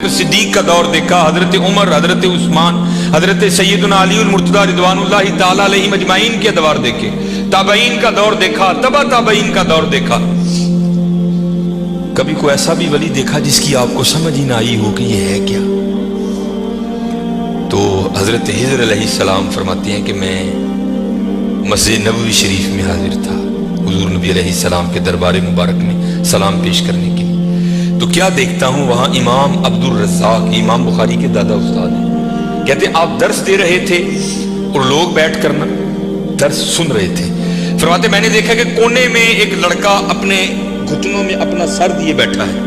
صدیق کا دور دیکھا، حضرت عمر، حضرت عثمان، حضرت سیدنا علی المرتضیٰ رضوان اللہ تعالیٰ علیہ مجمعین کے ادوار دیکھے، تابعین کا دور دیکھا، تبع تابعین کا دور دیکھا. کبھی کوئی ایسا بھی ولی دیکھا جس کی آپ کو سمجھ ہی نہ آئی ہو کہ یہ ہے کیا؟ تو حضرت خضر علیہ السلام فرماتے ہیں کہ میں مسجد نبوی شریف میں حاضر تھا حضور نبی علیہ السلام کے دربار مبارک میں سلام پیش کرنے کے لیے. تو کیا دیکھتا ہوں وہاں امام عبد الرزاق، امام بخاری کے دادا استاد ہیں. کہتے ہیں آپ درس دے رہے تھے اور لوگ بیٹھ کر درس سن رہے تھے. فرماتے میں نے دیکھا کہ کونے میں ایک لڑکا اپنے گھٹنوں میں اپنا سر دیے بیٹھا ہے.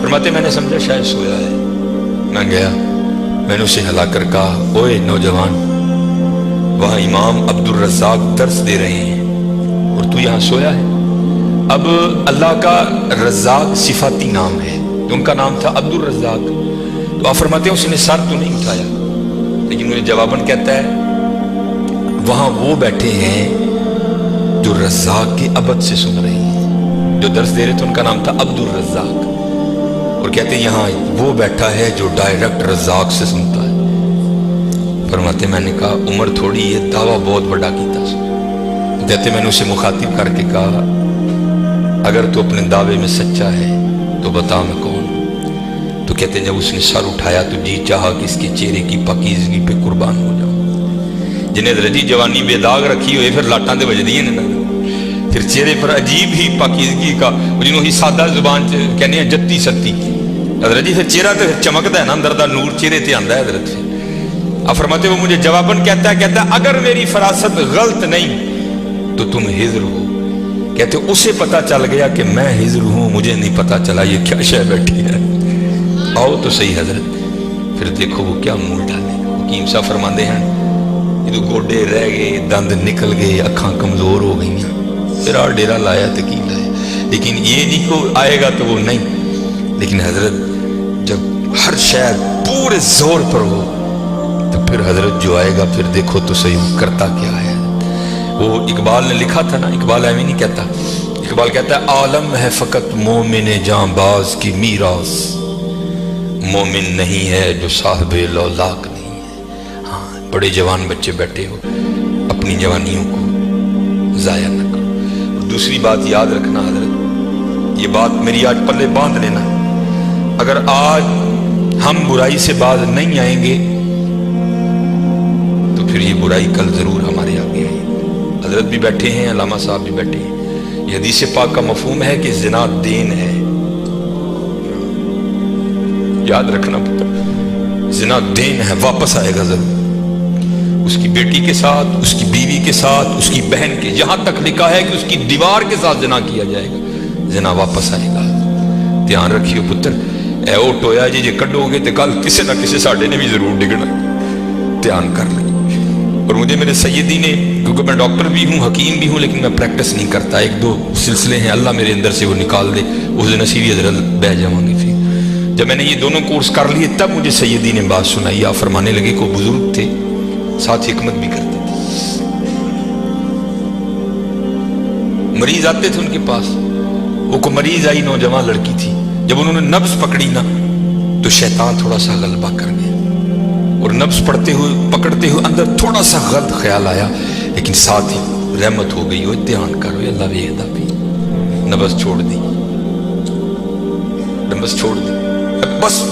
فرماتے میں نے سمجھا شاید سویا ہے. میں گیا، میں نے اسے ہلا کر کہا اوئے نوجوان، وہاں امام عبد الرزاق درس دے رہے ہیں اور تو یہاں سویا ہے. اب اللہ کا رزاق صفاتی نام ہے، تو ان کا نام تھا عبد الرزاق. تو آپ فرماتے ہیں اس نے سر تو نہیں اٹھایا، لیکن مجھے جواباً کہتا ہے وہاں وہ بیٹھے ہیں جو رزاق کے ابد سے سن رہے ہیں. جو درس دے رہے تھے ان کا نام تھا عبد الرزاق، اور کہتے ہیں یہاں وہ بیٹھا ہے جو ڈائریکٹ رزاق سے سنتا ہے. فرماتے میں نے کہا عمر تھوڑی یہ دعویٰ بہت بڑا کیتا. کہتے میں نے اسے مخاطب کر کے کہا اگر تو اپنے دعوے میں سچا ہے تو بتا میں کون. تو کہتے ہیں جب اس نے سر اٹھایا تو جی چاہا کہ اس کے چہرے کی پاکیزگی پہ قربان ہو جاؤں. جنہیں درجی جوانی بے داغ رکھی ہوئے پھر لاٹاں دے وجدی ہیں نا، پھر چہرے پر عجیب ہی پاکیزگی کا، جنہوں ہی سادہ زبان کہنے ہیں جتی ستی. حضرت جی پھر چہرہ تو چمکتا ہے نا، اندر دا نور چہرے تے آندا ہے حضرت سے. اب فرماتے وہ مجھے جواباً کہتا ہے اگر میری فراست غلط نہیں تو تم خضر ہو. کہتے اسے پتا چل گیا کہ میں خضر ہوں، مجھے نہیں پتا چلا یہ کیا شے بیٹھی ہے. آؤ تو صحیح حضرت. پھر دیکھو وہ کیا منہ ڈالے. حکیم صاحب فرماندے ہیں یہ تو گوڈے رہ گئے، دند نکل گئے، اکھاں کمزور ہو گئی ہیں. پھر آ ڈیرا لایا تو کی لایا، لیکن یہ نہیں کو آئے گا تو وہ نہیں. لیکن حضرت جب ہر شہر پورے زور پر ہو تو پھر حضرت جو آئے گا پھر دیکھو تو صحیح وہ کرتا کیا ہے. وہ اقبال نے لکھا تھا نا، اقبال ایویں نہیں کہتا. اقبال کہتا ہے عالم ہے فقط مومن جاں باز کی میراث، مومن نہیں ہے جو صاحب لولاک نہیں ہے. ہاں بڑے جوان بچے بیٹھے ہو، اپنی جوانیوں کو ضائع نہ کرو. اور دوسری بات یاد رکھنا حضرت، یہ بات میری آج پلے باندھ لینا، اگر آج ہم برائی سے باز نہیں آئیں گے تو پھر یہ برائی کل ضرور ہمارے آگے آئے. حضرت بھی بیٹھے ہیں، علامہ صاحب بھی بیٹھے ہیں. یہ حدیث پاک کا مفہوم ہے کہ زنا دین ہے. یاد رکھنا پتر، زنا دین ہے، واپس آئے گا ضرور. اس کی بیٹی کے ساتھ، اس کی بیوی کے ساتھ، اس کی بہن کے، یہاں تک لکھا ہے کہ اس کی دیوار کے ساتھ زنا کیا جائے گا، زنا واپس آئے گا. دھیان رکھیو پتر، اے او ٹویا جی کڈو گے تو کل کسی نہ کسی ساڈے نے بھی ضرور ڈگنا. دھیان کر لیں. اور مجھے میرے سیدی نے، کیونکہ میں ڈاکٹر بھی ہوں، حکیم بھی ہوں، لیکن میں پریکٹس نہیں کرتا. ایک دو سلسلے ہیں، اللہ میرے اندر سے وہ نکال دے، اس نصیبی حضرت بہ جاؤں گی. پھر جب میں نے یہ دونوں کورس کر لیے تب مجھے سیدی نے بات سنائی. آپ فرمانے لگے کو بزرگ تھے، ساتھ حکمت بھی کرتے تھے. مریض آتے تھے ان کے پاس، وہ کو مریض آئی، نوجوان لڑکی تھی. جب انہوں نے نبض پکڑی نا تو شیطان تھوڑا سا غلبہ کر گیا، اور نبض پکڑتے ہوئے اندر تھوڑا سا غلط خیال آیا، لیکن ساتھ ہی رحمت ہو گئی. وہ دھیان کرو اللہ ویدہ بھی نبض چھوڑ دی، نبض چھوڑ دی بس.